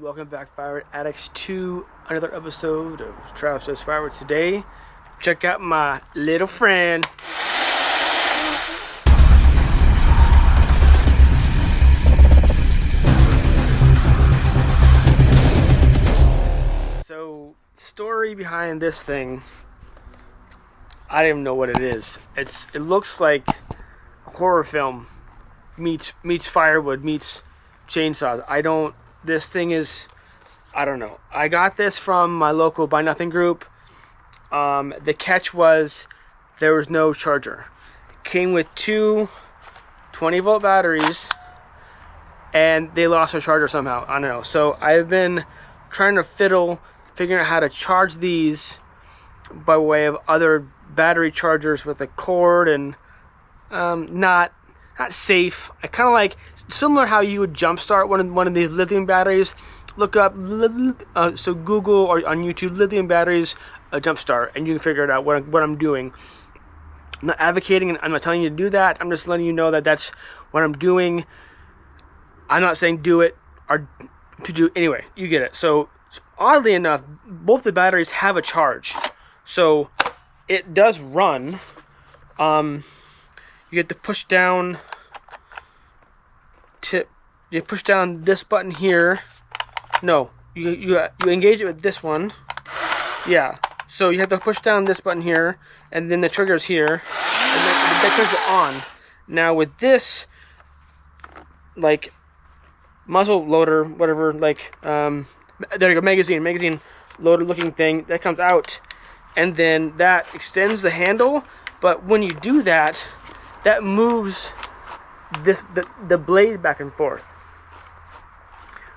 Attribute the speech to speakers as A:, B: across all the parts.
A: welcome back, Firewood Addicts, to another episode of Travis Says Firewood. Today, check out my little friend. So, story behind this thing, I don't even know what it is. It looks like a horror film meets firewood meets chainsaws. This thing is, I don't know. I got this from my local Buy Nothing group. The catch was there was no charger. It came with two 20-volt batteries, and they lost their charger somehow. I don't know. So I've been trying to figuring out how to charge these by way of other battery chargers with a cord and not safe. I kind of like similar how you would jumpstart one of these lithium batteries. Look up so Google or on YouTube lithium batteries jumpstart, and you can figure it out what I'm doing. I'm not advocating, and I'm not telling you to do that. I'm just letting you know that that's what I'm doing. I'm not saying do it or to do anyway. You get it. So oddly enough, both the batteries have a charge, so it does run. You have to push down. You push down this button here. No, you engage it with this one. Yeah. So you have to push down this button here, and then the trigger's here, and then that turns it on. Now with this, like muzzle loader, whatever, like there you go, magazine loader looking thing that comes out, and then that extends the handle. But when you do that, that moves the blade back and forth.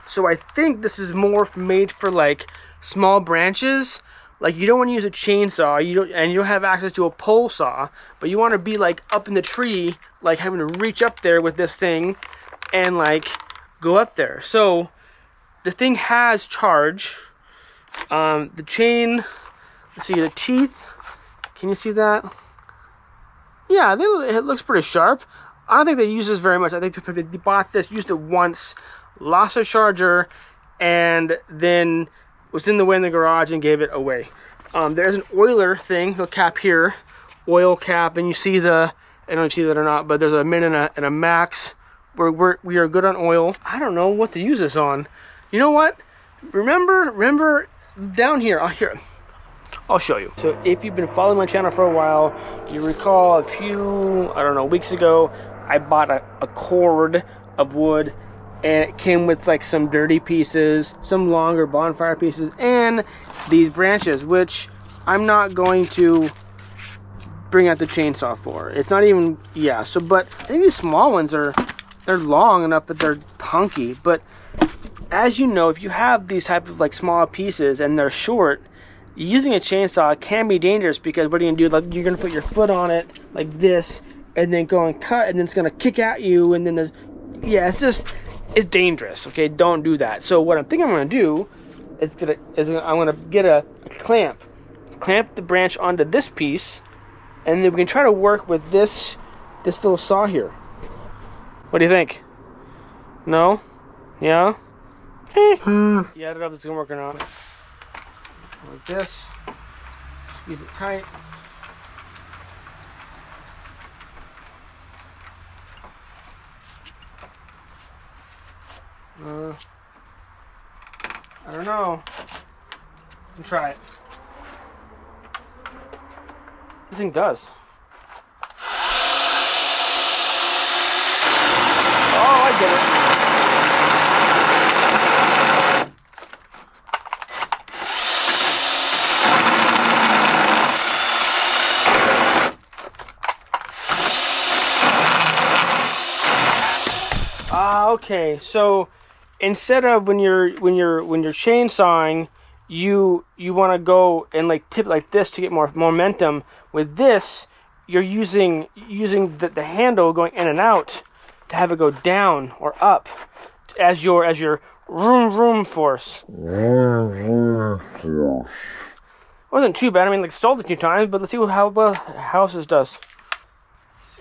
A: So I think this is more made for like small branches. Like you don't want to use a chainsaw, you don't have access to a pole saw, but you want to be like up in the tree, like having to reach up there with this thing and like go up there. So the thing has charge. The chain, let's see, the teeth. Can you see that? Yeah, it looks pretty sharp. I don't think they use this very much. I think they bought this, used it once, lost a charger, and then was in the way in the garage and gave it away. There's an oiler thing, the cap here, oil cap, and you see I don't know if you see that or not, but there's a min and a max. We are good on oil. I don't know what to use this on. You know what? Remember down here, I'll show you. So if you've been following my channel for a while, you recall a few, I don't know, weeks ago, I bought a cord of wood, and it came with like some dirty pieces, some longer bonfire pieces, and these branches, which I'm not going to bring out the chainsaw for. It's not even, yeah, so, but I think these small ones they're long enough that they're punky. But as you know, if you have these type of like small pieces and they're short, using a chainsaw can be dangerous, because what are you gonna do? Like, you're gonna put your foot on it like this, and then go and cut, and then it's gonna kick at you, and then it's dangerous. Okay, don't do that. So what I'm thinking I'm gonna do is I'm gonna get a clamp the branch onto this piece, and then we can try to work with this little saw here. What do you think? No? Yeah? Yeah, I don't know if it's gonna work or not. Like this, squeeze it tight. I don't know. I'll try it. This thing does. Oh, I get it. Okay, so instead of when you're chainsawing, you want to go and like tip like this to get more momentum. With this, you're using the handle going in and out to have it go down or up as your room force. It wasn't too bad. I mean, like, stalled a few times, but let's see how this does.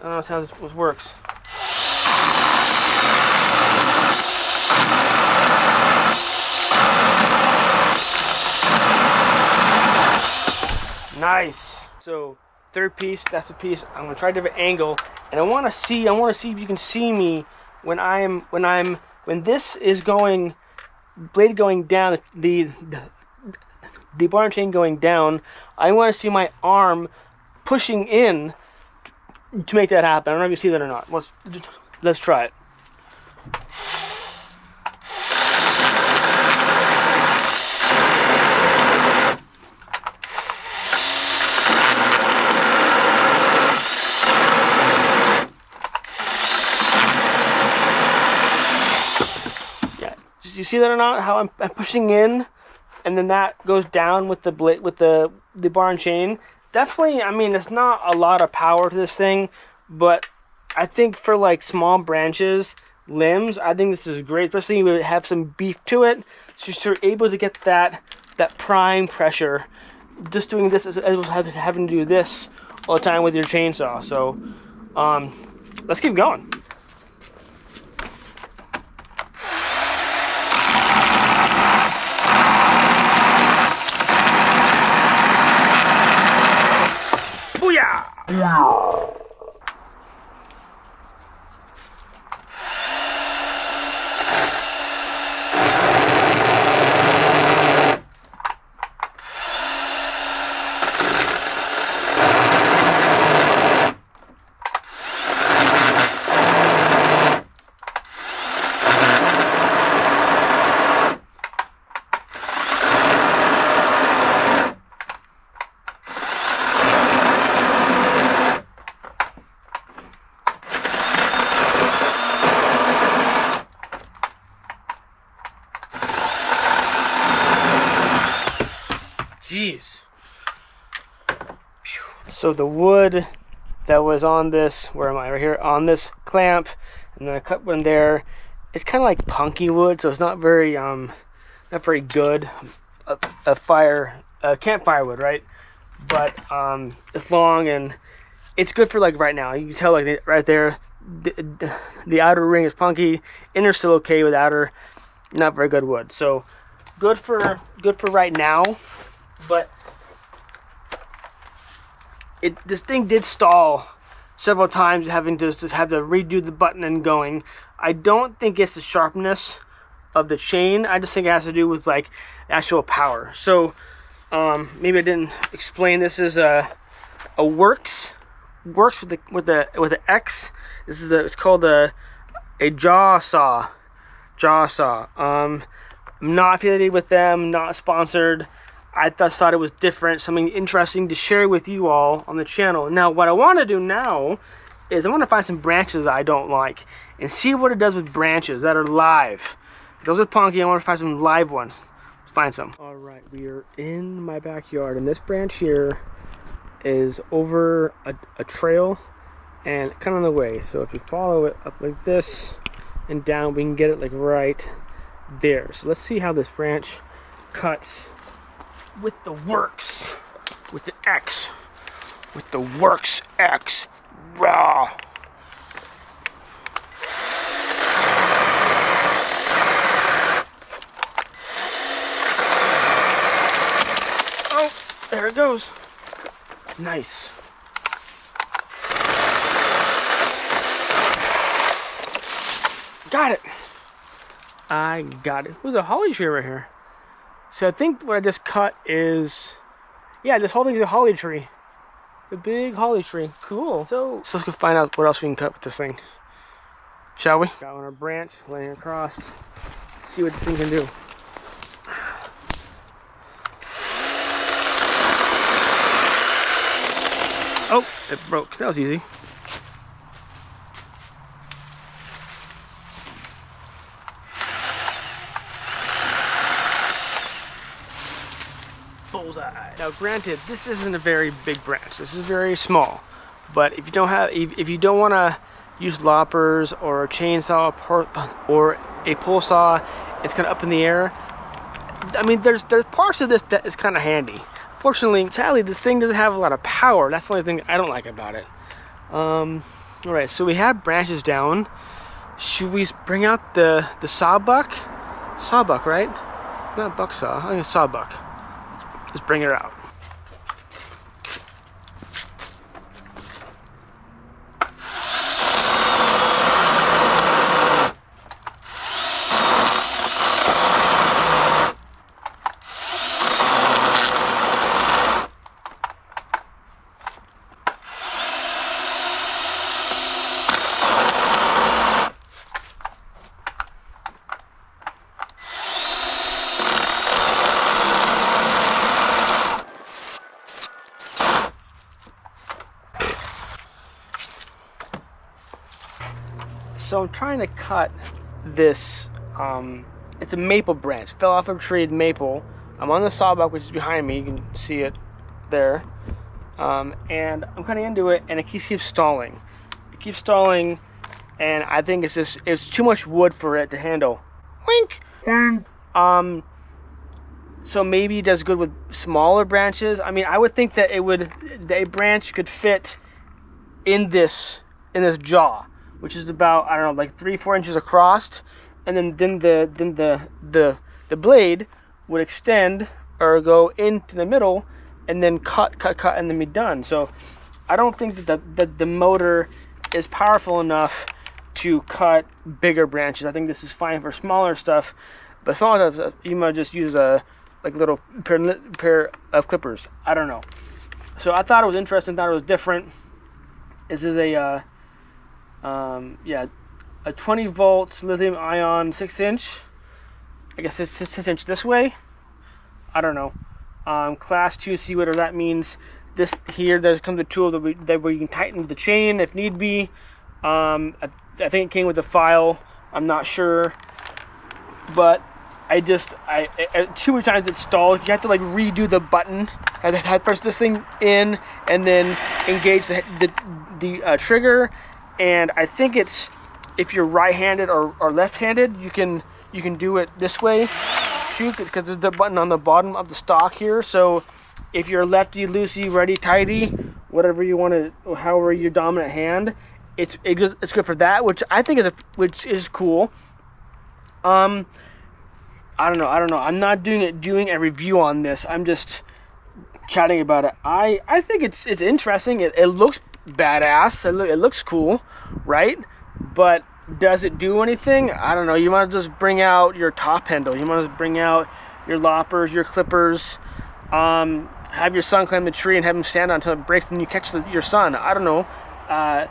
A: I don't know how this works. Nice. So third piece, that's the piece. I'm gonna try a different angle, and I want to see if you can see me when this is going, blade going down, the bar and chain going down. I want to see my arm pushing in to make that happen. I don't know if you see that or not. Let's try it. You see that or not? How I'm pushing in, and then that goes down with the blade, with the bar and chain. Definitely, I mean, it's not a lot of power to this thing, but I think for like small branches, limbs, I think this is great. Especially when it have some beef to it, so you're able to get that prime pressure. Just doing this as having to do this all the time with your chainsaw. So, let's keep going. Jeez. So the wood that was on this, where am I? Right here, on this clamp, and then I cut one there. It's kind of like punky wood, so it's not very good. Campfire wood, right? But it's long and it's good for like right now. You can tell like right there, the outer ring is punky, inner's still okay, with outer not very good wood. So good for right now. But this thing did stall several times, having to just have to redo the button and going. I don't think it's the sharpness of the chain. I just think it has to do with like actual power. So maybe I didn't explain. This is a works with the X. This is it's called a jaw saw. I'm not affiliated with them, not sponsored. I thought it was different, something interesting to share with you all on the channel. Now, what I want to do now is I want to find some branches that I don't like and see what it does with branches that are live. Those are punky. I want to find some live ones. Let's find some. All right, we are in my backyard, and this branch here is over a trail and kind of in the way. So if you follow it up like this and down, we can get it like right there. So let's see how this branch cuts with the works, with the X, with the works X, raw. Oh, there it goes. Nice. Got it. I got it. There's a holly tree right here. So I think what I just cut is, yeah, this whole thing is a holly tree. It's a big holly tree. Cool. So let's go find out what else we can cut with this thing. Shall we? Got on our branch, laying across. See what this thing can do. Oh, it broke. That was easy. Bullseye. Now, granted, this isn't a very big branch. This is very small. But if you don't want to use loppers or a chainsaw or a pole saw, it's kind of up in the air. I mean, there's parts of this that is kind of handy. Fortunately, sadly, this thing doesn't have a lot of power. That's the only thing I don't like about it. All right, so we have branches down. Should we bring out the sawbuck? Sawbuck, right? Not buck saw. I think it's sawbuck. Let's bring her out. So I'm trying to cut this, it's a maple branch, fell off a tree, maple. I'm on the sawbuck, which is behind me, you can see it there. And I'm cutting into it, and it keeps stalling. It keeps stalling, and I think it's too much wood for it to handle. Wink! So maybe it does good with smaller branches. I mean, I would think that a branch could fit in this jaw, which is about, I don't know, like 3-4 inches across, and then the blade would extend or go into the middle, and then cut, and then be done. So I don't think that the motor is powerful enough to cut bigger branches. I think this is fine for smaller stuff, but smaller stuff you might just use a little pair of clippers. I don't know. So I thought it was interesting. Thought it was different. This is a 20 volt lithium ion 6-inch. I guess it's 6-inch this way. I don't know. Class 2C, whatever that means. This here, there comes a tool where you can tighten the chain if need be. I think it came with a file. I'm not sure, but too many times it's stalled. You have to like redo the button. I had to press this thing in and then engage the trigger. And I think it's, if you're right-handed or left-handed, you can do it this way too, because there's the button on the bottom of the stock here. So if you're lefty, loosey, righty, tighty, whatever you want to, however your dominant hand, it's good for that, which I think is cool. I don't know. I'm not doing a review on this. I'm just chatting about it. I think it's interesting. It looks badass. It looks cool, right? But does it do anything? I don't know. You want to just bring out your top handle. You want to bring out your loppers, your clippers. Have your son climb the tree and have him stand on until it breaks, and you catch your son. I don't know. I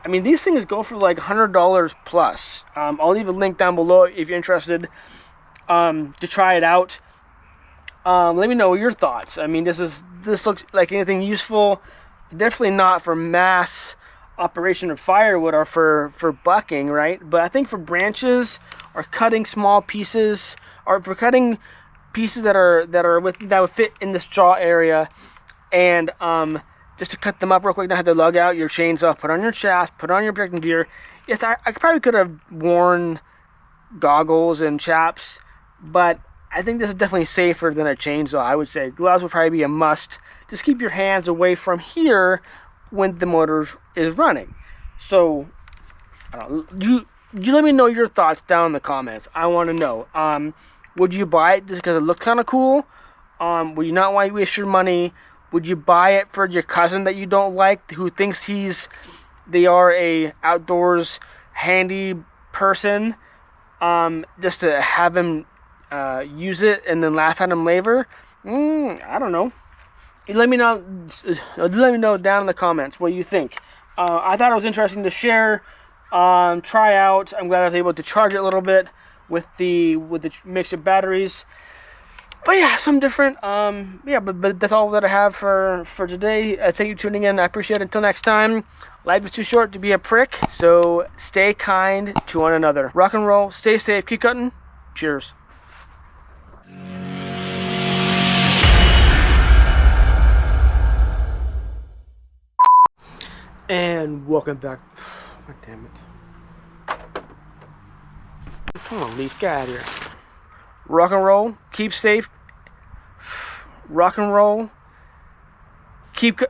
A: mean, these things go for like $100 plus. I'll leave a link down below if you're interested to try it out. Let me know your thoughts. I mean, this looks like anything useful. Definitely not for mass operation of firewood or for bucking, right? But I think for branches or cutting small pieces, or for cutting pieces that would fit in this jaw area, and just to cut them up real quick, not have to lug out your chainsaw, put on your chaps, put on your protective gear. Yes, I probably could have worn goggles and chaps, but I think this is definitely safer than a chainsaw. I would say gloves would probably be a must. Just keep your hands away from here when the motor is running. So, I don't know, you let me know your thoughts down in the comments. I want to know. Would you buy it just because it looks kind of cool? Would you not want to waste your money? Would you buy it for your cousin that you don't like, who thinks they are a outdoors handy person, just to have him use it and then laugh at him later? I don't know. Let me know down in the comments what you think. I thought it was interesting to share, try out. I'm glad I was able to charge it a little bit with the mix of batteries. But yeah, something different. But that's all that I have for today. Thank you for tuning in. I appreciate it. Until next time, life is too short to be a prick, so stay kind to one another. Rock and roll, stay safe, keep cutting. Cheers. And welcome back. God damn it. Come on, Leaf, get out of here. Rock and roll, keep safe. Rock and roll, keep